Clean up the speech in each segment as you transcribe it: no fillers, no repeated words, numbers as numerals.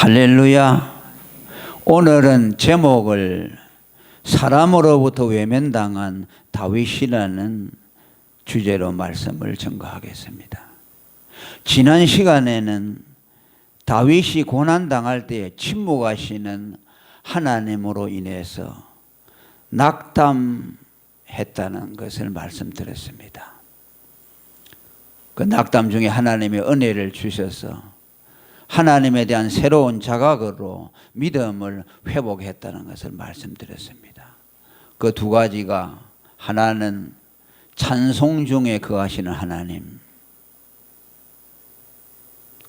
할렐루야. 오늘은 제목을 사람으로부터 외면당한 다윗이라는 주제로 말씀을 전가하겠습니다. 지난 시간에는 다윗이 고난당할 때 침묵하시는 하나님으로 인해서 낙담했다는 것을 말씀드렸습니다. 그 낙담 중에 하나님의 은혜를 주셔서 하나님에 대한 새로운 자각으로 믿음을 회복했다는 것을 말씀드렸습니다. 그 두 가지가, 하나는 찬송 중에 거하시는 하나님,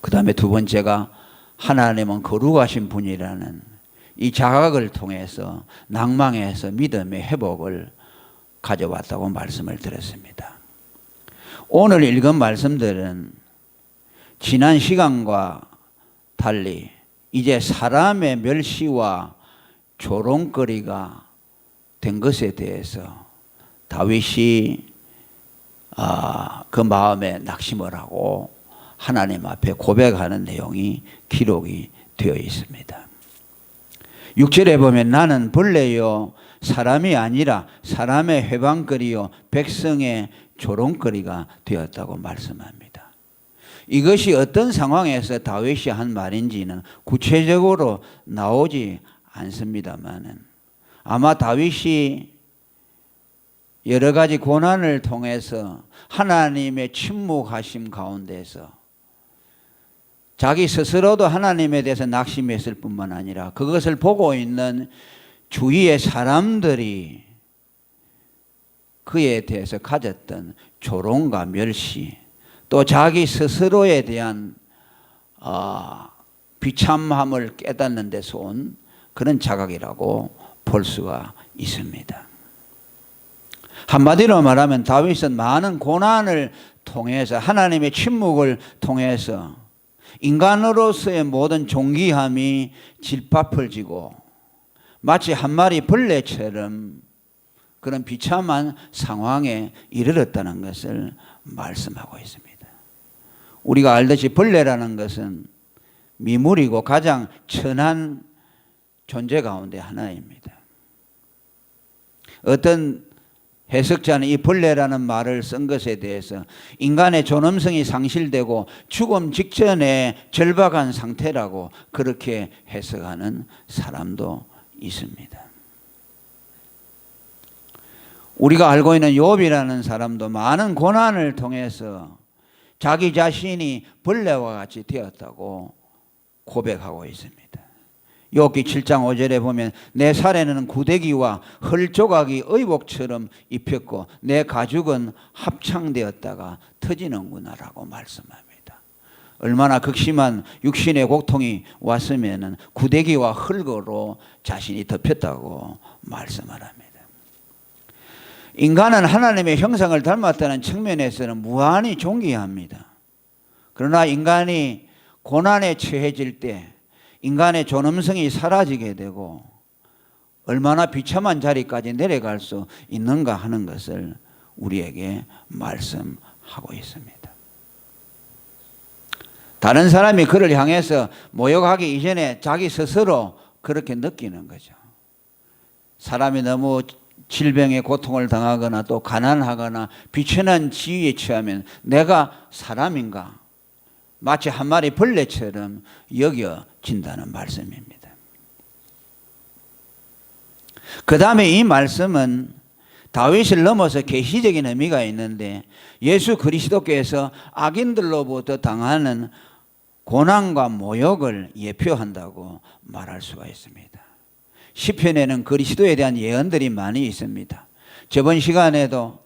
그 다음에 두 번째가 하나님은 거룩하신 분이라는 이 자각을 통해서 낭망에서 믿음의 회복을 가져왔다고 말씀을 드렸습니다. 오늘 읽은 말씀들은 지난 시간과 달리 이제 사람의 멸시와 조롱거리가 된 것에 대해서 다윗이 그 마음에 낙심을 하고 하나님 앞에 고백하는 내용이 기록이 되어 있습니다. 6절에 보면 나는 벌레요 사람이 아니라 사람의 회방거리요 백성의 조롱거리가 되었다고 말씀합니다. 이것이 어떤 상황에서 다윗이 한 말인지는 구체적으로 나오지 않습니다만 아마 다윗이 여러 가지 고난을 통해서 하나님의 침묵하심 가운데서 자기 스스로도 하나님에 대해서 낙심했을 뿐만 아니라 그것을 보고 있는 주위의 사람들이 그에 대해서 가졌던 조롱과 멸시, 또 자기 스스로에 대한 비참함을 깨닫는 데서 온 그런 자각이라고 볼 수가 있습니다. 한마디로 말하면 다윗은 많은 고난을 통해서, 하나님의 침묵을 통해서 인간으로서의 모든 존귀함이 질밥을 지고 마치 한 마리 벌레처럼 그런 비참한 상황에 이르렀다는 것을 말씀하고 있습니다. 우리가 알듯이 벌레라는 것은 미물이고 가장 천한 존재 가운데 하나입니다. 어떤 해석자는 이 벌레라는 말을 쓴 것에 대해서 인간의 존엄성이 상실되고 죽음 직전에 절박한 상태라고 그렇게 해석하는 사람도 있습니다. 우리가 알고 있는 욥이라는 사람도 많은 고난을 통해서 자기 자신이 벌레와 같이 되었다고 고백하고 있습니다. 욥기 7장 5절에 보면 내 살에는 구데기와 헐조각이 의복처럼 입혔고 내 가죽은 합창되었다가 터지는구나 라고 말씀합니다. 얼마나 극심한 육신의 고통이 왔으면 구데기와 흙으로 자신이 덮였다고 말씀을 합니다. 인간은 하나님의 형상을 닮았다는 측면에서는 무한히 존귀합니다. 그러나 인간이 고난에 처해질 때 인간의 존엄성이 사라지게 되고 얼마나 비참한 자리까지 내려갈 수 있는가 하는 것을 우리에게 말씀하고 있습니다. 다른 사람이 그를 향해서 모욕하기 이전에 자기 스스로 그렇게 느끼는 거죠. 사람이 너무 질병의 고통을 당하거나 또 가난하거나 비천한 지위에 처하면 내가 사람인가? 마치 한 마리 벌레처럼 여겨진다는 말씀입니다. 그 다음에 이 말씀은 다윗을 넘어서 계시적인 의미가 있는데 예수 그리스도께서 악인들로부터 당하는 고난과 모욕을 예표한다고 말할 수가 있습니다. 시편에는 그리스도에 대한 예언들이 많이 있습니다. 저번 시간에도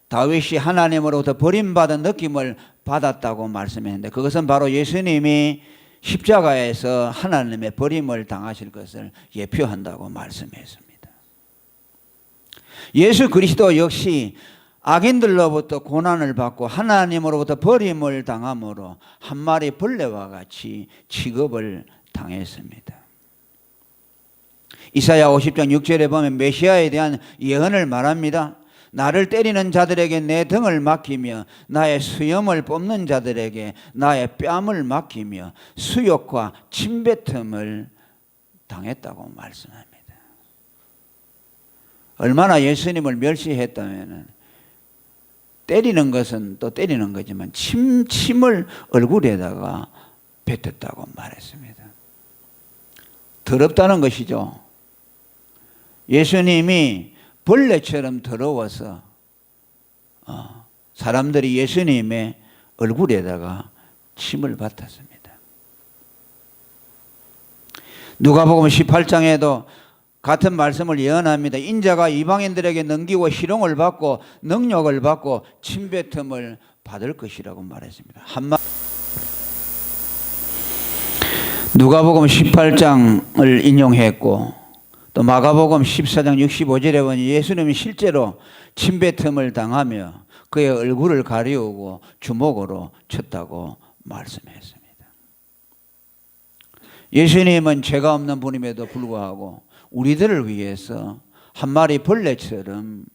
다윗이 하나님으로부터 버림받은 느낌을 받았다고 말씀했는데 그것은 바로 예수님이 십자가에서 하나님의 버림을 당하실 것을 예표한다고 말씀했습니다. 예수 그리스도 역시 악인들로부터 고난을 받고 하나님으로부터 버림을 당함으로 한 마리 벌레와 같이 취급을 당했습니다. 이사야 50장 6절에 보면 메시아에 대한 예언을 말합니다. 나를 때리는 자들에게 내 등을 맡기며 나의 수염을 뽑는 자들에게 나의 뺨을 맡기며 수욕과 침뱉음을 당했다고 말씀합니다. 얼마나 예수님을 멸시했다면 때리는 것은 또 때리는 거지만 침을 얼굴에다가 뱉었다고 말했습니다. 더럽다는 것이죠. 예수님이 벌레처럼 더러워서 사람들이 예수님의 얼굴에다가 침을 뱉었습니다. 누가복음 18장에도 같은 말씀을 예언합니다. 인자가 이방인들에게 넘기고 희롱을 받고 능욕을 받고 침뱉음을 받을 것이라고 말했습니다. 누가복음 18장을 인용했고 또 마가복음 14장 65절에 보니 예수님이 실제로 침뱉음을 당하며 그의 얼굴을 가리우고 주먹으로 쳤다고 말씀했습니다. 예수님은 죄가 없는 분임에도 불구하고 우리들을 위해서 한 마리 벌레처럼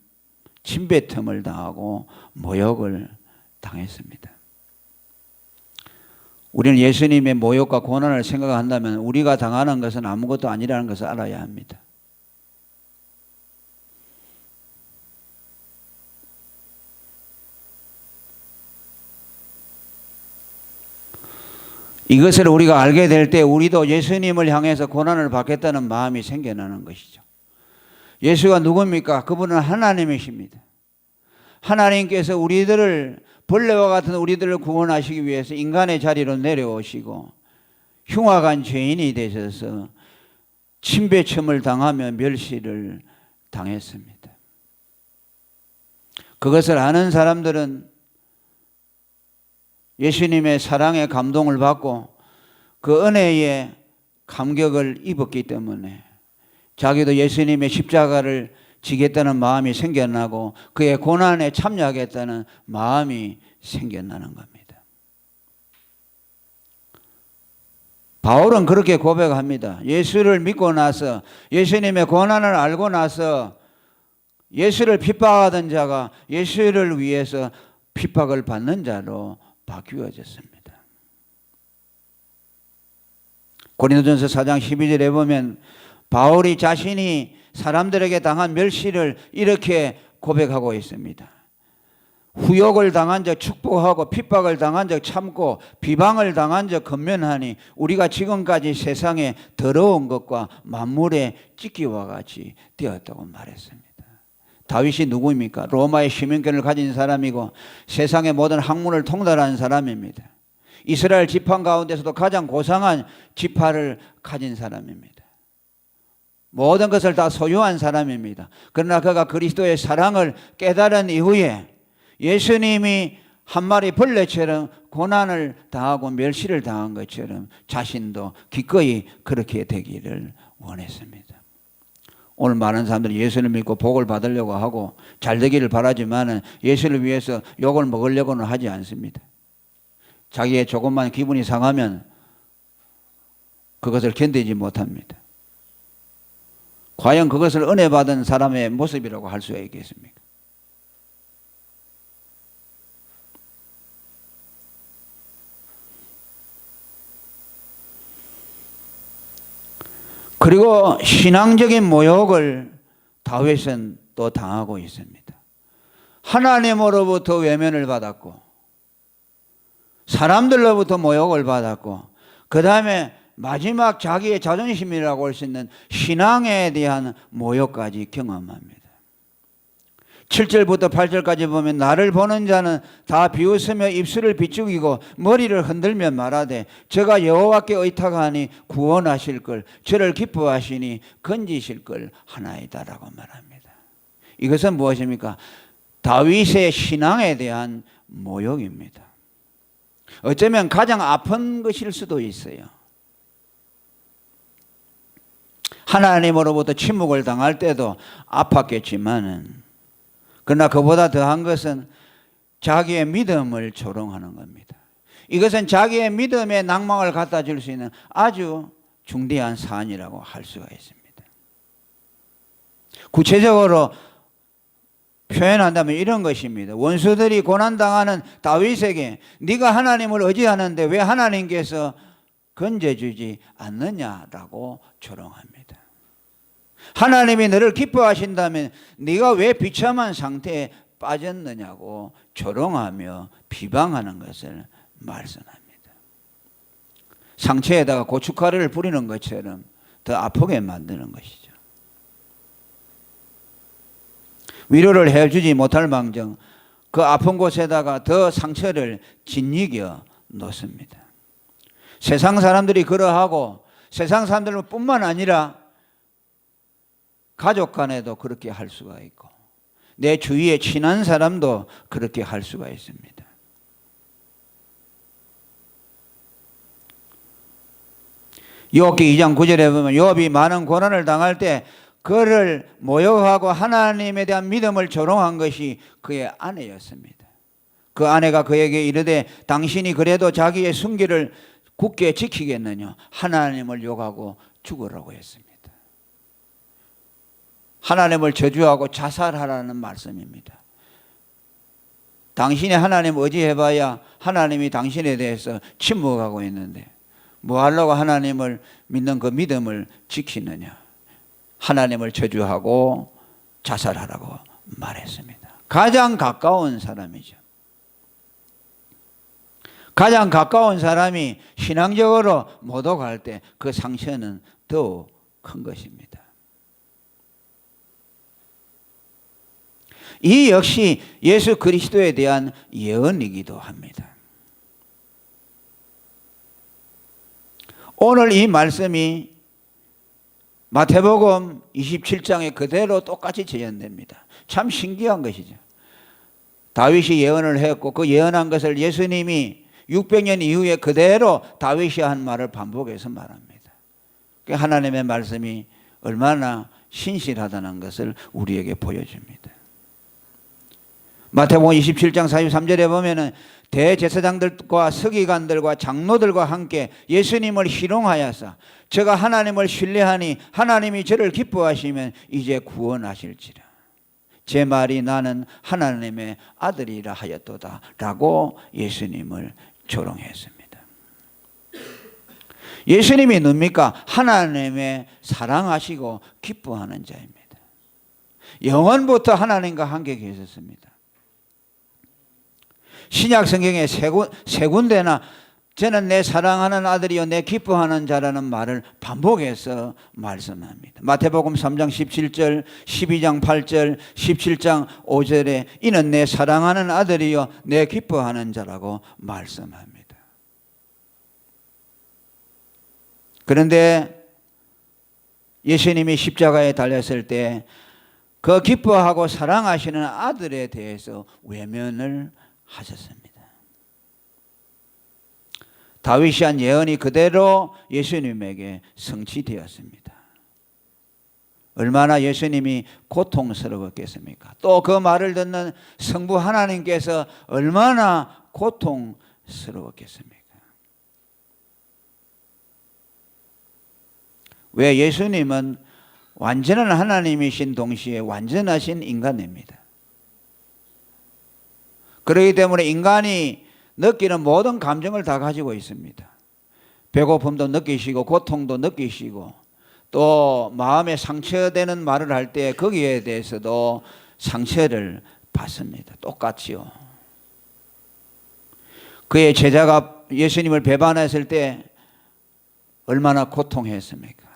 침뱉음을 당하고 모욕을 당했습니다. 우리는 예수님의 모욕과 고난을 생각한다면 우리가 당하는 것은 아무것도 아니라는 것을 알아야 합니다. 이것을 우리가 알게 될 때 우리도 예수님을 향해서 고난을 받겠다는 마음이 생겨나는 것이죠. 예수가 누굽니까? 그분은 하나님이십니다. 하나님께서 우리들을 벌레와 같은 우리들을 구원하시기 위해서 인간의 자리로 내려오시고 흉악한 죄인이 되셔서 침뱉음을 당하며 멸시를 당했습니다. 그것을 아는 사람들은 예수님의 사랑에 감동을 받고 그 은혜에 감격을 입었기 때문에 자기도 예수님의 십자가를 지겠다는 마음이 생겨나고 그의 고난에 참여하겠다는 마음이 생겨나는 겁니다. 바울은 그렇게 고백합니다. 예수를 믿고 나서 예수님의 고난을 알고 나서 예수를 핍박하던 자가 예수를 위해서 핍박을 받는 자로 바뀌어졌습니다. 고린도전서 4장 12절에 보면 바울이 자신이 사람들에게 당한 멸시를 이렇게 고백하고 있습니다. 후욕을 당한 적 축복하고 핍박을 당한 적 참고 비방을 당한 적 권면하니 우리가 지금까지 세상에 더러운 것과 만물의 찢기와 같이 되었다고 말했습니다. 다윗이 누구입니까? 로마의 시민권을 가진 사람이고 세상의 모든 학문을 통달한 사람입니다. 이스라엘 지파 가운데서도 가장 고상한 지파를 가진 사람입니다. 모든 것을 다 소유한 사람입니다. 그러나 그가 그리스도의 사랑을 깨달은 이후에 예수님이 한 마리 벌레처럼 고난을 당하고 멸시를 당한 것처럼 자신도 기꺼이 그렇게 되기를 원했습니다. 오늘 많은 사람들이 예수를 믿고 복을 받으려고 하고 잘 되기를 바라지만 예수를 위해서 욕을 먹으려고는 하지 않습니다. 자기의 조금만 기분이 상하면 그것을 견디지 못합니다. 과연 그것을 은혜 받은 사람의 모습이라고 할 수 있겠습니까? 그리고 신앙적인 모욕을 다윗은 또 당하고 있습니다. 하나님으로부터 외면을 받았고 사람들로부터 모욕을 받았고 그 다음에 마지막 자기의 자존심이라고 할 수 있는 신앙에 대한 모욕까지 경험합니다. 7절부터 8절까지 보면 나를 보는 자는 다 비웃으며 입술을 비죽이고 머리를 흔들며 말하되 저가 여호와께 의탁하니 구원하실 걸 저를 기뻐하시니 건지실 걸 하나이다라고 말합니다. 이것은 무엇입니까? 다윗의 신앙에 대한 모욕입니다. 어쩌면 가장 아픈 것일 수도 있어요. 하나님으로부터 침묵을 당할 때도 아팠겠지만은 그러나 그보다 더한 것은 자기의 믿음을 조롱하는 겁니다. 이것은 자기의 믿음의 낭망을 갖다 줄 수 있는 아주 중대한 사안이라고 할 수가 있습니다. 구체적으로 표현한다면 이런 것입니다. 원수들이 고난당하는 다윗에게 네가 하나님을 의지하는데 왜 하나님께서 건져주지 않느냐라고 조롱합니다. 하나님이 너를 기뻐하신다면 네가 왜 비참한 상태에 빠졌느냐고 조롱하며 비방하는 것을 말씀합니다. 상처에다가 고춧가루를 뿌리는 것처럼 더 아프게 만드는 것이죠. 위로를 해주지 못할 망정 그 아픈 곳에다가 더 상처를 짓이겨 놓습니다. 세상 사람들이 그러하고 세상 사람들뿐만 아니라 가족 간에도 그렇게 할 수가 있고 내 주위에 친한 사람도 그렇게 할 수가 있습니다. 욥기 2장 9절에 보면 욥이 많은 고난을 당할 때 그를 모욕하고 하나님에 대한 믿음을 조롱한 것이 그의 아내였습니다. 그 아내가 그에게 이르되 당신이 그래도 자기의 순기를 굳게 지키겠느냐 하나님을 욕하고 죽으라고 했습니다. 하나님을 저주하고 자살하라는 말씀입니다. 당신이 하나님 의지해봐야 하나님이 당신에 대해서 침묵하고 있는데 뭐 하려고 하나님을 믿는 그 믿음을 지키느냐. 하나님을 저주하고 자살하라고 말했습니다. 가장 가까운 사람이죠. 가장 가까운 사람이 신앙적으로 모독할 때 그 상처는 더욱 큰 것입니다. 이 역시 예수 그리스도에 대한 예언이기도 합니다. 오늘 이 말씀이 마태복음 27장에 그대로 똑같이 재현됩니다. 참 신기한 것이죠. 다윗이 예언을 했고 그 예언한 것을 예수님이 600년 이후에 그대로 다윗이 한 말을 반복해서 말합니다. 하나님의 말씀이 얼마나 신실하다는 것을 우리에게 보여줍니다. 마태복음 27장 43절에 보면은 대제사장들과 서기관들과 장로들과 함께 예수님을 희롱하여서 저가 하나님을 신뢰하니 하나님이 저를 기뻐하시면 이제 구원하실지라. 제 말이 나는 하나님의 아들이라 하였도다 라고 예수님을 조롱했습니다. 예수님이 뭡니까? 하나님의 사랑하시고 기뻐하는 자입니다. 영원부터 하나님과 함께 계셨습니다. 신약 성경에 세 군데나 저는 내 사랑하는 아들이요 내 기뻐하는 자라는 말을 반복해서 말씀합니다. 마태복음 3장 17절, 12장 8절, 17장 5절에 이는 내 사랑하는 아들이요 내 기뻐하는 자라고 말씀합니다. 그런데 예수님이 십자가에 달렸을 때 그 기뻐하고 사랑하시는 아들에 대해서 외면을 하셨습니다. 다윗이 한 예언이 그대로 예수님에게 성취되었습니다. 얼마나 예수님이 고통스러웠겠습니까? 또 그 말을 듣는 성부 하나님께서 얼마나 고통스러웠겠습니까? 왜? 예수님은 완전한 하나님이신 동시에 완전하신 인간입니다. 그렇기 때문에 인간이 느끼는 모든 감정을 다 가지고 있습니다. 배고픔도 느끼시고 고통도 느끼시고 또 마음에 상처되는 말을 할 때 거기에 대해서도 상처를 받습니다. 똑같이요. 그의 제자가 예수님을 배반했을 때 얼마나 고통했습니까?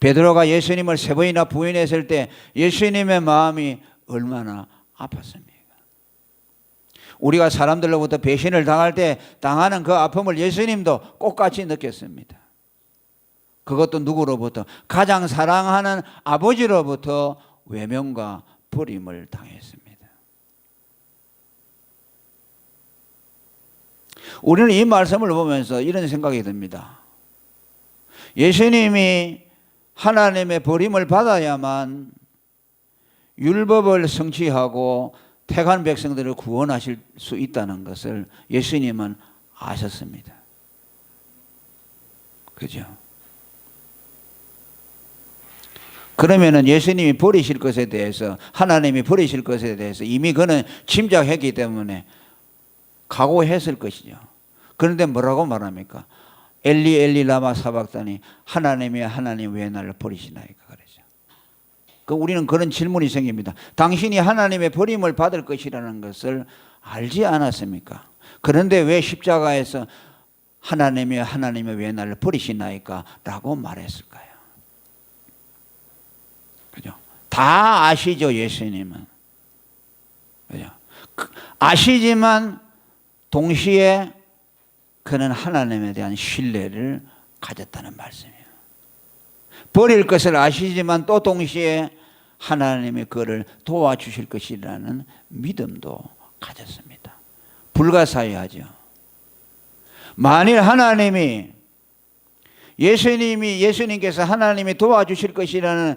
베드로가 예수님을 3번이나 부인했을 때 예수님의 마음이 얼마나 아팠습니까? 우리가 사람들로부터 배신을 당할 때 당하는 그 아픔을 예수님도 똑같이 느꼈습니다. 그것도 누구로부터? 가장 사랑하는 아버지로부터 외면과 버림을 당했습니다. 우리는 이 말씀을 보면서 이런 생각이 듭니다. 예수님이 하나님의 버림을 받아야만 율법을 성취하고 택한 백성들을 구원하실 수 있다는 것을 예수님은 아셨습니다. 그죠? 그러면은 예수님이 버리실 것에 대해서, 하나님이 버리실 것에 대해서 이미 그는 짐작했기 때문에 각오했을 것이죠. 그런데 뭐라고 말합니까? 엘리 엘리 라마 사박다니, 하나님이 하나님 왜 나를 버리시나이까 그러죠. 그 우리는 그런 질문이 생깁니다. 당신이 하나님의 버림을 받을 것이라는 것을 알지 않았습니까? 그런데 왜 십자가에서 하나님이 왜 나를 버리시나이까 라고 말했을까요? 그죠? 다 아시죠, 예수님은. 그죠? 아시지만 동시에 그는 하나님에 대한 신뢰를 가졌다는 말씀이에요. 버릴 것을 아시지만 또 동시에 하나님이 그를 도와주실 것이라는 믿음도 가졌습니다. 불가사의하죠. 만일 예수님께서 하나님이 도와주실 것이라는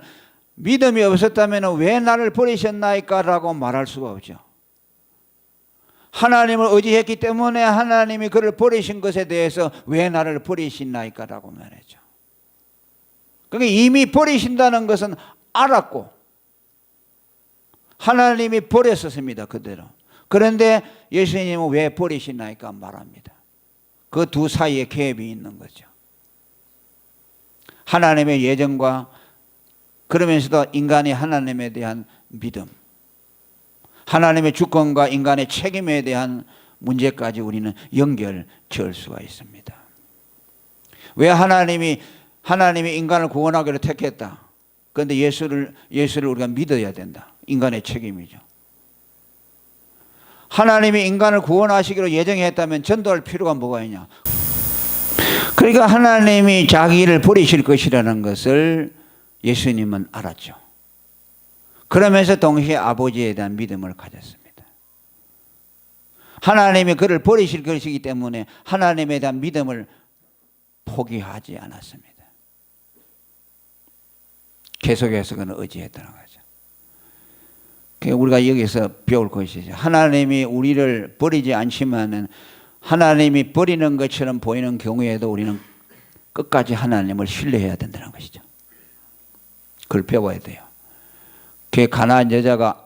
믿음이 없었다면 왜 나를 버리셨나이까 라고 말할 수가 없죠. 하나님을 의지했기 때문에 하나님이 그를 버리신 것에 대해서 왜 나를 버리시나이까 라고 말했죠. 그러니까 이미 버리신다는 것은 알았고 하나님이 버렸었습니다, 그대로. 그런데 예수님은 왜 버리시나이까 말합니다. 그 두 사이에 갭이 있는 거죠. 하나님의 예정과 그러면서도 인간이 하나님에 대한 믿음, 하나님의 주권과 인간의 책임에 대한 문제까지 우리는 연결 지을 수가 있습니다. 왜 하나님이 인간을 구원하기로 택했다. 그런데 예수를 우리가 믿어야 된다. 인간의 책임이죠. 하나님이 인간을 구원하시기로 예정했다면 전도할 필요가 뭐가 있냐. 그러니까 하나님이 자기를 버리실 것이라는 것을 예수님은 알았죠. 그러면서 동시에 아버지에 대한 믿음을 가졌습니다. 하나님이 그를 버리실 것이기 때문에 하나님에 대한 믿음을 포기하지 않았습니다. 계속해서 그는 의지했다는 거죠. 우리가 여기서 배울 것이죠. 하나님이 우리를 버리지 않지만은 하나님이 버리는 것처럼 보이는 경우에도 우리는 끝까지 하나님을 신뢰해야 된다는 것이죠. 그걸 배워야 돼요. 그 가나안 여자가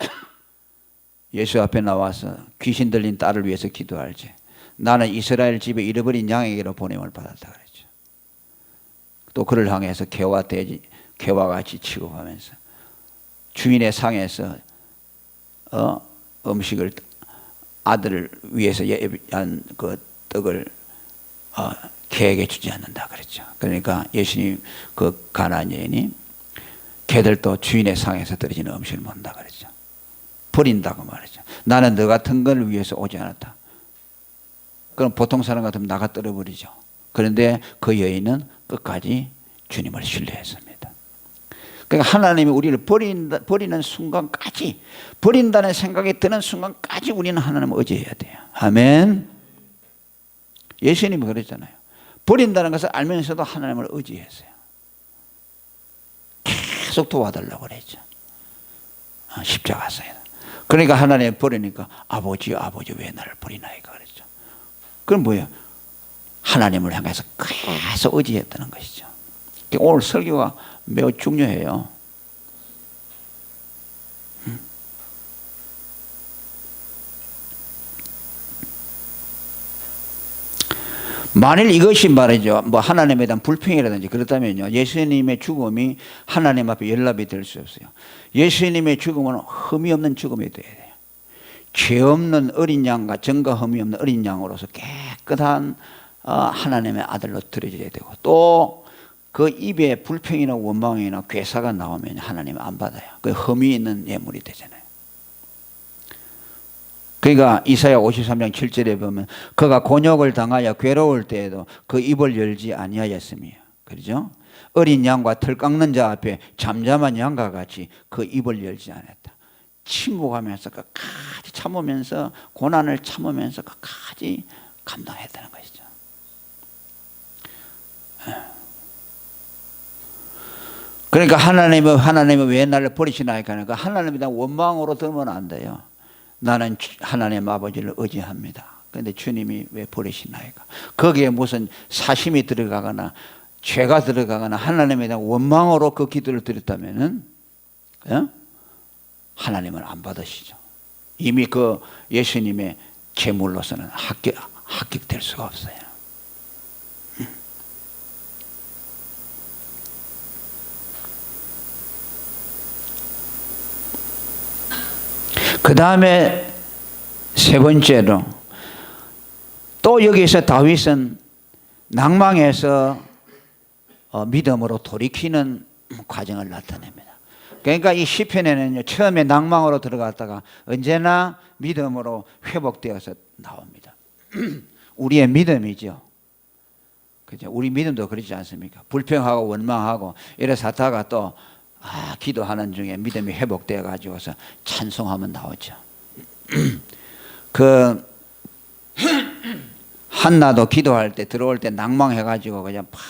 예수 앞에 나와서 귀신 들린 딸을 위해서 기도할지, 나는 이스라엘 집에 잃어버린 양에게로 보냄을 받았다 그랬죠. 또 그를 향해서 개와 같이 취급하면서 주인의 상에서 음식을 아들을 위해서 예비한 그 떡을 개에게 주지 않는다 그랬죠. 그러니까 예수님 그 가나안 여인이 개들도 주인의 상에서 떨어지는 음식을 먹는다 그랬죠. 버린다고 말했죠. 나는 너 같은 걸 위해서 오지 않았다. 그럼 보통 사람 같으면 나가 떨어버리죠. 그런데 그 여인은 끝까지 주님을 신뢰했습니다. 그러니까 하나님이 우리를 버리는 순간까지, 버린다는 생각이 드는 순간까지 우리는 하나님을 의지해야 돼요. 아멘. 예수님이 그랬잖아요. 버린다는 것을 알면서도 하나님을 의지했어요. 계속 도와달라고 그랬죠. 십자가에서. 그러니까 하나님이 버리니까 아버지 왜 나를 버리나이까 그랬죠. 그건 뭐예요? 하나님을 향해서 계속 의지했다는 것이죠. 오늘 설교가 매우 중요해요. 만일 이것이 말이죠, 뭐 하나님에 대한 불평이라든지 그렇다면요, 예수님의 죽음이 하나님 앞에 연락이 될 수 없어요. 예수님의 죽음은 흠이 없는 죽음이 돼야 돼요. 죄 없는 어린 양과 전과 흠이 없는 어린 양으로서 깨끗한 하나님의 아들로 드려져야 되고, 또 그 입에 불평이나 원망이나 괴사가 나오면 하나님 안 받아요. 그 흠이 있는 예물이 되잖아요. 그러니까 이사야 53장 7절에 보면 그가 곤욕을 당하여 괴로울 때에도 그 입을 열지 아니하였으며, 그렇죠? 어린 양과 털 깎는 자 앞에 잠잠한 양과 같이 그 입을 열지 않았다. 침묵하면서 끝까지 참으면서, 고난을 참으면서 끝까지 감당했다는 것이죠. 그러니까 하나님은 왜 나를 버리시나이까 하니까 하나님에 대한 원망으로 들으면 안 돼요. 나는 하나님 아버지를 의지합니다. 그런데 주님이 왜 버리시나이까? 거기에 무슨 사심이 들어가거나 죄가 들어가거나 하나님에 대한 원망으로 그 기도를 드렸다면은 하나님은 안 받으시죠. 이미 그 예수님의 제물로서는 합격될 수가 없어요. 그 다음에 세 번째로 또 여기서 다윗은 낭망에서 믿음으로 돌이키는 과정을 나타냅니다. 그러니까 이 시편에는요, 처음에 낭망으로 들어갔다가 언제나 믿음으로 회복되어서 나옵니다. 우리의 믿음이죠. 그죠? 우리 믿음도 그렇지 않습니까? 불평하고 원망하고 이래서 하다가 또 기도하는 중에 믿음이 회복되어 가지고서 찬송하면 나오죠. 그 한나도 기도할 때 들어올 때 낭망해 가지고 그냥 팍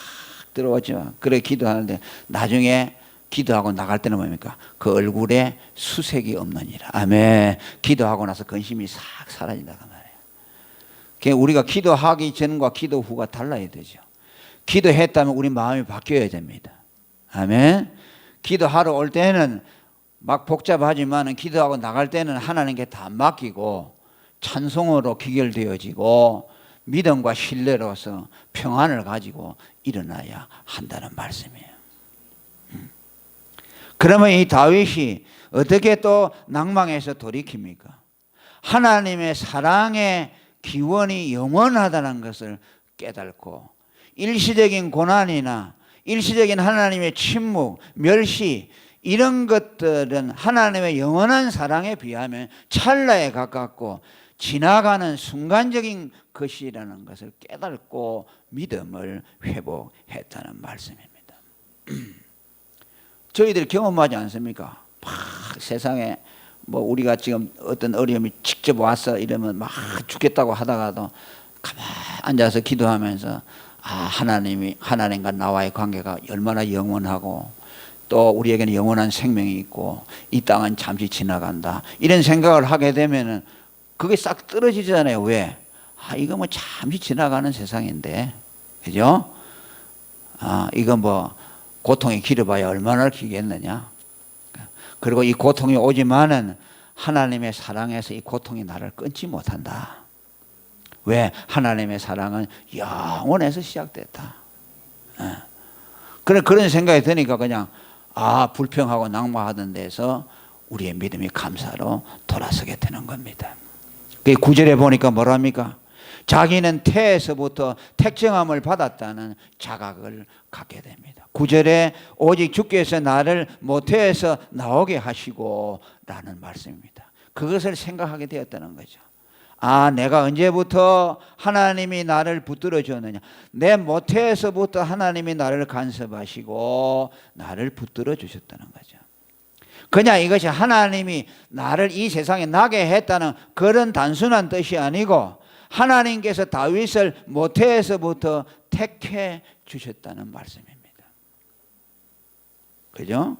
들어오죠. 그래 기도하는데 나중에 기도하고 나갈 때는 뭡니까? 그 얼굴에 수색이 없느니라. 아멘. 기도하고 나서 근심이 싹 사라진다는 말이에요. 그러니까 우리가 기도하기 전과 기도 후가 달라야 되죠. 기도했다면 우리 마음이 바뀌어야 됩니다. 아멘. 기도하러 올 때는 막 복잡하지만 기도하고 나갈 때는 하나님께 다 맡기고 찬송으로 귀결되어지고 믿음과 신뢰로서 평안을 가지고 일어나야 한다는 말씀이에요. 그러면 이 다윗이 어떻게 또 낭망에서 돌이킵니까? 하나님의 사랑의 기원이 영원하다는 것을 깨닫고 일시적인 고난이나 일시적인 하나님의 침묵, 멸시 이런 것들은 하나님의 영원한 사랑에 비하면 찰나에 가깝고 지나가는 순간적인 것이라는 것을 깨닫고 믿음을 회복했다는 말씀입니다. 저희들이 경험하지 않습니까? 막 세상에 뭐 우리가 지금 어떤 어려움이 직접 와서 이러면 막 죽겠다고 하다가도 가만히 앉아서 기도하면서 하나님과 나와의 관계가 얼마나 영원하고 또 우리에게는 영원한 생명이 있고 이 땅은 잠시 지나간다 이런 생각을 하게 되면은 그게 싹 떨어지잖아요. 왜? 이거 뭐 잠시 지나가는 세상인데, 그죠? 이거 뭐 고통이 길어봐야 얼마나 길겠느냐. 그리고 이 고통이 오지만은 하나님의 사랑에서 이 고통이 나를 끊지 못한다. 왜? 하나님의 사랑은 영원에서 시작됐다. 그런 생각이 드니까 그냥 불평하고 낙마하던 데서 우리의 믿음이 감사로 돌아서게 되는 겁니다. 그 9절에 보니까 뭐랍니까? 자기는 태에서부터 택정함을 받았다는 자각을 갖게 됩니다. 9절에 오직 주께서 나를 모태에서 나오게 하시고 라는 말씀입니다. 그것을 생각하게 되었다는 거죠. 내가 언제부터 하나님이 나를 붙들어 줬느냐. 내 모태에서부터 하나님이 나를 간섭하시고 나를 붙들어 주셨다는 거죠. 그냥 이것이 하나님이 나를 이 세상에 나게 했다는 그런 단순한 뜻이 아니고 하나님께서 다윗을 모태에서부터 택해 주셨다는 말씀입니다. 그죠?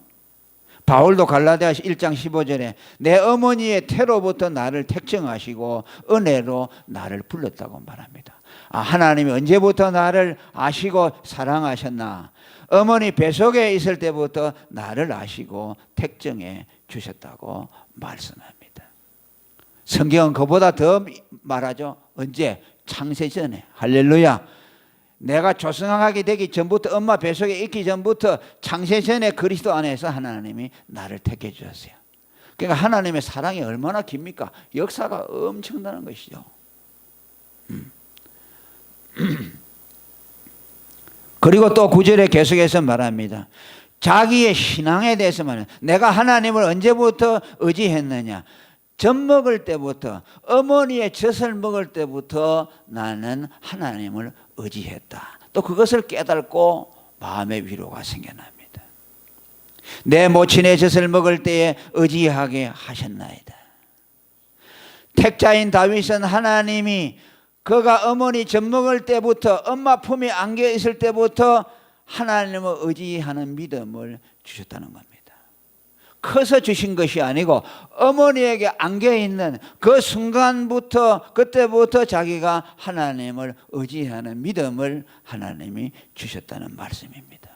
바울도 갈라디아서 1장 15절에 내 어머니의 태로부터 나를 택정하시고 은혜로 나를 불렀다고 말합니다. 하나님이 언제부터 나를 아시고 사랑하셨나? 어머니 뱃속에 있을 때부터 나를 아시고 택정해 주셨다고 말씀합니다. 성경은 그보다 더 말하죠. 언제? 창세 전에. 할렐루야. 내가 조성하게 되기 전부터 엄마 뱃속에 있기 전부터 창세 전에 그리스도 안에서 하나님이 나를 택해 주셨어요. 그러니까 하나님의 사랑이 얼마나 깁니까? 역사가 엄청나는 것이죠. 그리고 또 9절에 계속해서 말합니다. 자기의 신앙에 대해서 말해요. 내가 하나님을 언제부터 의지했느냐. 젖 먹을 때부터 어머니의 젖을 먹을 때부터 나는 하나님을 의지했다. 또 그것을 깨닫고 마음의 위로가 생겨납니다. 내 모친의 젖을 먹을 때에 의지하게 하셨나이다. 택자인 다윗은 하나님이 그가 어머니 젖 먹을 때부터 엄마 품에 안겨 있을 때부터 하나님을 의지하는 믿음을 주셨다는 겁니다. 커서 주신 것이 아니고 어머니에게 안겨 있는 그 순간부터 그때부터 자기가 하나님을 의지하는 믿음을 하나님이 주셨다는 말씀입니다.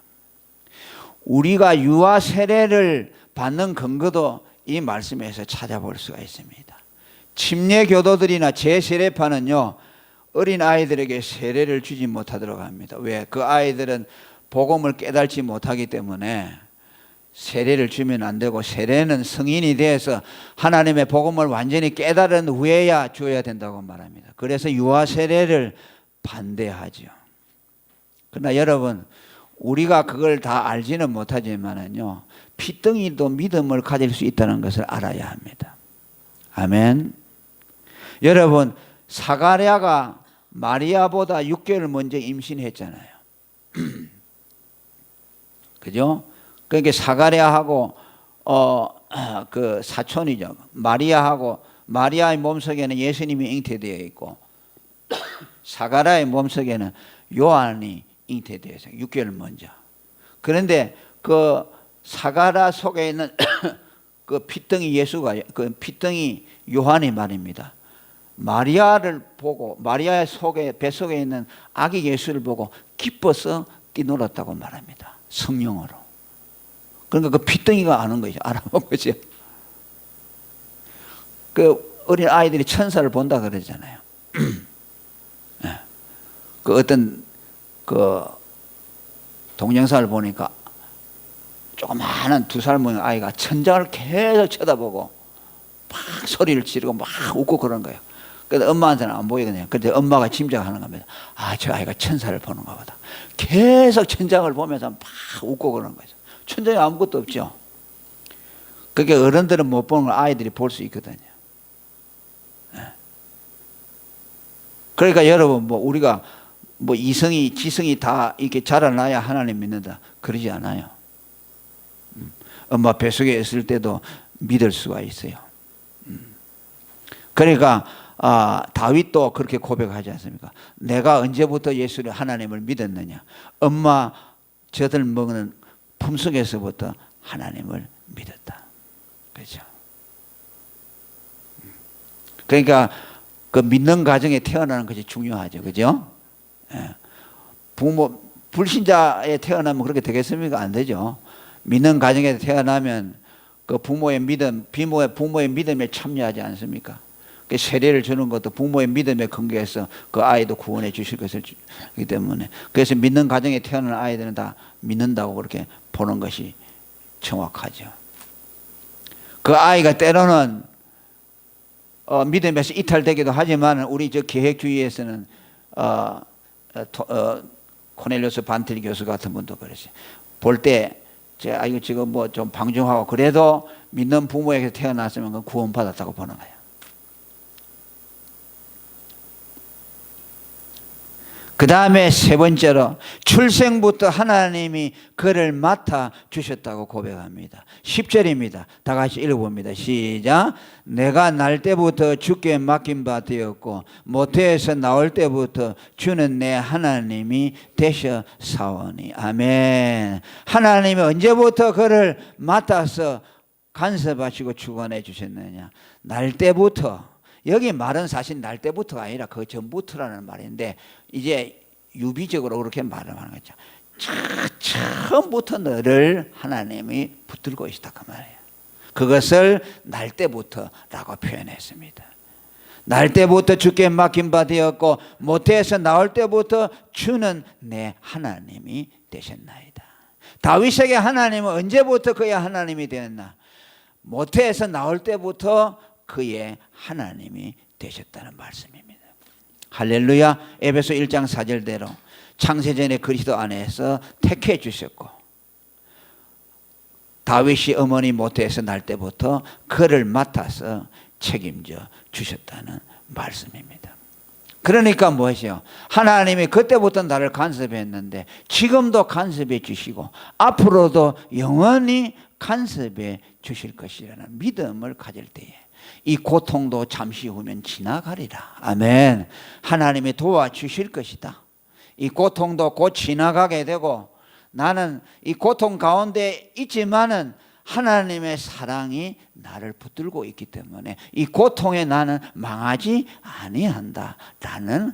우리가 유아 세례를 받는 근거도 이 말씀에서 찾아볼 수가 있습니다. 침례 교도들이나 제세례파는요, 어린 아이들에게 세례를 주지 못하도록 합니다. 왜? 그 아이들은 복음을 깨닫지 못하기 때문에 세례를 주면 안 되고, 세례는 성인이 돼서 하나님의 복음을 완전히 깨달은 후에야 줘야 된다고 말합니다. 그래서 유아 세례를 반대하죠. 그러나 여러분, 우리가 그걸 다 알지는 못하지만은요, 피덩이도 믿음을 가질 수 있다는 것을 알아야 합니다. 아멘. 여러분, 사가랴가 마리아보다 6개월 먼저 임신했잖아요. 그죠? 그러니까 사가랴하고 그 사촌이죠. 마리아하고, 마리아의 몸속에는 예수님이 잉태되어 있고 사가랴의 몸속에는 요한이 잉태되어 있어요. 6개월 먼저. 그런데 그 사가랴 속에 있는 그 피덩이 예수가, 그 피덩이 요한이 말입니다, 마리아를 보고, 마리아의 속에, 뱃속에 있는 아기 예수를 보고 기뻐서 뛰놀았다고 말합니다. 성령으로. 그러니까 그 피덩이가 아는 거죠. 알아본 거죠. 그 어린 아이들이 천사를 본다 그러잖아요. 그 어떤 그 동영상을 보니까 조그마한 2살 먹은 아이가 천장을 계속 쳐다보고 막 소리를 지르고 막 웃고 그런 거예요. 그래서 엄마한테는 안 보이거든요. 그런데 엄마가 짐작하는 겁니다. 아, 저 아이가 천사를 보는가 보다. 계속 천장을 보면서 막 웃고 그러는 거죠. 천장에 아무것도 없죠. 그게 어른들은 못 보는 걸 아이들이 볼 수 있거든요. 그러니까 여러분, 뭐 우리가 뭐 이성이 지성이 다 이렇게 자라나야 하나님 믿는다, 그러지 않아요. 엄마 뱃속에 있을 때도 믿을 수가 있어요. 그러니까 다윗도 그렇게 고백하지 않습니까? 내가 언제부터 예수를, 하나님을 믿었느냐? 엄마 젖을 먹는 품속에서부터 하나님을 믿었다. 그렇죠? 그러니까 그 믿는 가정에 태어나는 것이 중요하죠. 그죠? 예. 부모, 불신자에 태어나면 그렇게 되겠습니까? 안 되죠. 믿는 가정에 태어나면 그 부모의 믿음, 부모의 믿음에 참여하지 않습니까? 그 세례를 주는 것도 부모의 믿음에 근거해서 그 아이도 구원해 주실 것이기 때문에, 그래서 믿는 가정에 태어난 아이들은 다 믿는다고 그렇게 보는 것이 정확하죠. 그 아이가 때로는 믿음에서 이탈되기도 하지만, 우리 저 계획주의에서는 코넬리우스 반틀 교수 같은 분도 그러지. 볼 때 이거 지금 뭐 좀 방종하고 그래도 믿는 부모에게 태어났으면 그건 구원받았다고 보는 거예요. 그 다음에 세 번째로, 출생부터 하나님이 그를 맡아 주셨다고 고백합니다. 10절입니다. 다 같이 읽어봅니다. 시작. 내가 날 때부터 주께 맡긴 바 되었고 모태에서 나올 때부터 주는 내 하나님이 되셨사오니. 아멘. 하나님이 언제부터 그를 맡아서 간섭하시고 주관해 주셨느냐? 날 때부터. 여기 말은 사실 날 때부터가 아니라 그 전부터라는 말인데, 이제 유비적으로 그렇게 말을 하는 거죠. 처음부터 너를 하나님이 붙들고 있다, 그 말이에요. 그것을 날 때부터라고 표현했습니다. 날 때부터 주께 맡긴 바 되었고 모태에서 나올 때부터 주는 내 하나님이 되셨나이다. 다윗에게 하나님은 언제부터 그의 하나님이 되었나? 모태에서 나올 때부터 그의 하나님이 되셨다는 말씀입니다. 할렐루야. 에베소 1장 4절대로 창세전에 그리스도 안에서 택해 주셨고, 다윗이 어머니 모태에서 날 때부터 그를 맡아서 책임져 주셨다는 말씀입니다. 그러니까 무엇이요? 하나님이 그때부터 나를 간섭했는데 지금도 간섭해 주시고 앞으로도 영원히 간섭해 주실 것이라는 믿음을 가질 때에 이 고통도 잠시 후면 지나가리라. 아멘. 하나님이 도와주실 것이다. 이 고통도 곧 지나가게 되고, 나는 이 고통 가운데 있지만은 하나님의 사랑이 나를 붙들고 있기 때문에 이 고통에 나는 망하지 아니한다라는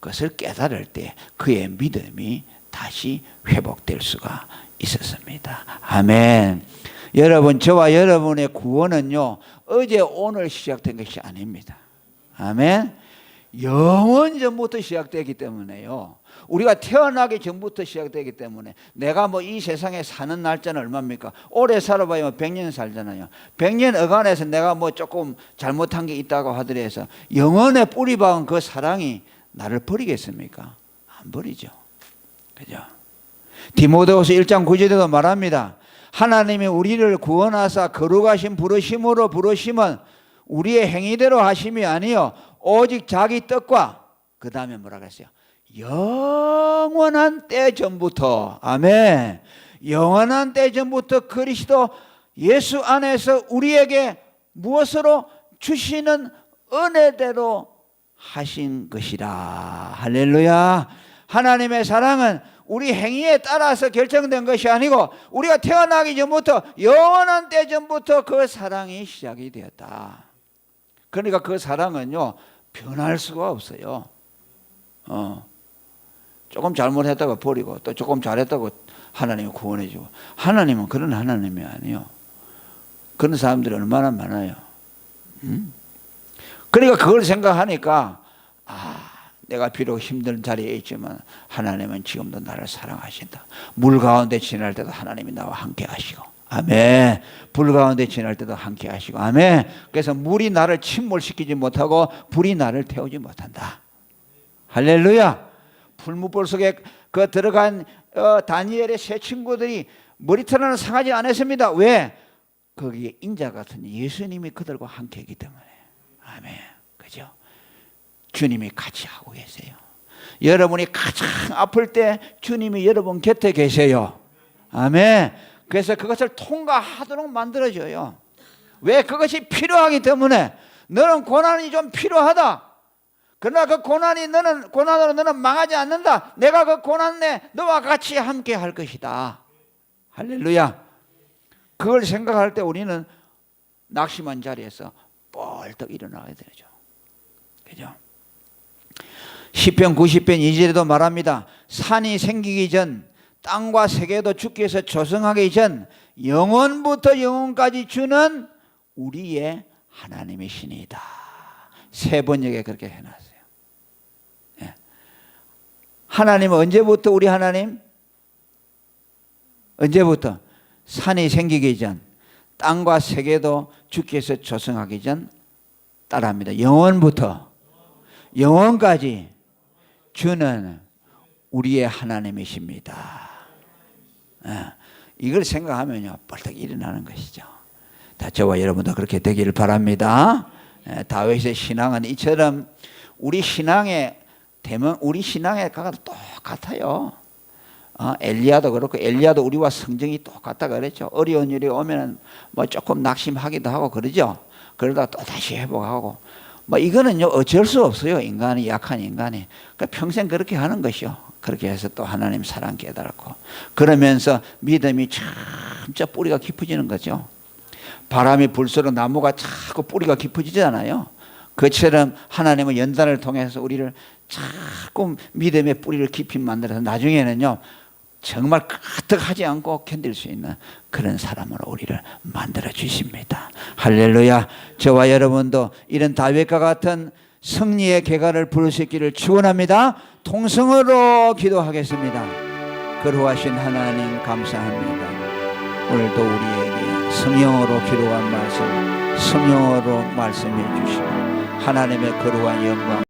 것을 깨달을 때 그의 믿음이 다시 회복될 수가 있었습니다. 아멘. 여러분, 저와 여러분의 구원은요, 어제 오늘 시작된 것이 아닙니다. 아멘. 영원 전부터 시작되기 때문에요. 우리가 태어나기 전부터 시작되기 때문에 내가 뭐 이 세상에 사는 날짜는 얼마입니까? 오래 살아봐야 100년 살잖아요. 100년 어간에서 내가 뭐 조금 잘못한 게 있다고 하더라도 영원에 뿌리 박은 그 사랑이 나를 버리겠습니까? 안 버리죠. 그죠? 디모데후서 1장 9절에도 말합니다. 하나님이 우리를 구원하사 거룩하신 부르심으로 부르심은 우리의 행위대로 하심이 아니요 오직 자기 뜻과 그 다음에 뭐라 그랬어요? 영원한 때 전부터, 아멘, 영원한 때 전부터 그리스도 예수 안에서 우리에게 무엇으로 주시는 은혜대로 하신 것이라. 할렐루야. 하나님의 사랑은 우리 행위에 따라서 결정된 것이 아니고 우리가 태어나기 전부터 영원한 때 전부터 그 사랑이 시작이 되었다. 그러니까 그 사랑은요 변할 수가 없어요. 조금 잘못했다가 버리고 또 조금 잘했다고 하나님이 구원해 주고. 하나님은 그런 하나님이 아니에요. 그런 사람들이 얼마나 많아요. 그러니까 그걸 생각하니까 내가 비록 힘든 자리에 있지만 하나님은 지금도 나를 사랑하신다. 물 가운데 지날 때도 하나님이 나와 함께 하시고, 아멘. 불 가운데 지날 때도 함께 하시고, 아멘. 그래서 물이 나를 침몰시키지 못하고 불이 나를 태우지 못한다. 할렐루야. 풀무불 속에 그 들어간 다니엘의 세 친구들이 머리털 상하지 않았습니다. 왜? 거기에 인자 같은 예수님이 그들과 함께 있기 때문에. 아멘. 그죠? 주님이 같이 하고 계세요. 여러분이 가장 아플 때 주님이 여러분 곁에 계세요. 아멘. 그래서 그것을 통과하도록 만들어줘요. 왜? 그것이 필요하기 때문에. 너는 고난이 좀 필요하다. 그러나 그 고난으로 너는 망하지 않는다. 내가 그 고난에 너와 같이 함께 할 것이다. 할렐루야. 그걸 생각할 때 우리는 낙심한 자리에서 뻘떡 일어나야 되죠. 그죠? 시편 90편 2절에도 말합니다. 산이 생기기 전 땅과 세계도 주께서 조성하기 전 영원부터 영원까지 주는 우리의 하나님이시니이다. 세 번역에 그렇게 해놨어요. 예. 하나님은 언제부터 우리 하나님? 언제부터? 산이 생기기 전 땅과 세계도 주께서 조성하기 전 따라합니다. 영원부터 영원까지 주는 우리의 하나님이십니다. 이걸 생각하면요 벌떡 일어나는 것이죠. 다 저와 여러분도 그렇게 되기를 바랍니다. 다윗의 신앙은 이처럼 우리 신앙의 대명, 우리 신앙의 가가 똑같아요. 엘리야도 그렇고, 엘리야도 우리와 성정이 똑같다 그랬죠. 어려운 일이 오면은 뭐 조금 낙심하기도 하고 그러죠. 그러다가 또 다시 회복하고. 뭐 이거는요 어쩔 수 없어요. 인간이, 약한 인간이. 그러니까 평생 그렇게 하는 것이요. 그렇게 해서 또 하나님 사랑 깨달고 그러면서 믿음이 점점 뿌리가 깊어지는 거죠. 바람이 불수록 나무가 자꾸 뿌리가 깊어지잖아요. 그처럼 하나님은 연단을 통해서 우리를 자꾸 믿음의 뿌리를 깊이 만들어서 나중에는요 정말 까뜩하지 않고 견딜 수 있는 그런 사람으로 우리를 만들어 주십니다. 할렐루야. 저와 여러분도 이런 다윗과 같은 승리의 계가를 부를 수 있기를 축원합니다. 통성으로 기도하겠습니다. 거룩하신 하나님 감사합니다. 오늘도 우리에게 성령으로 기록한 말씀, 성령으로 말씀해 주시고 하나님의 거룩한 영광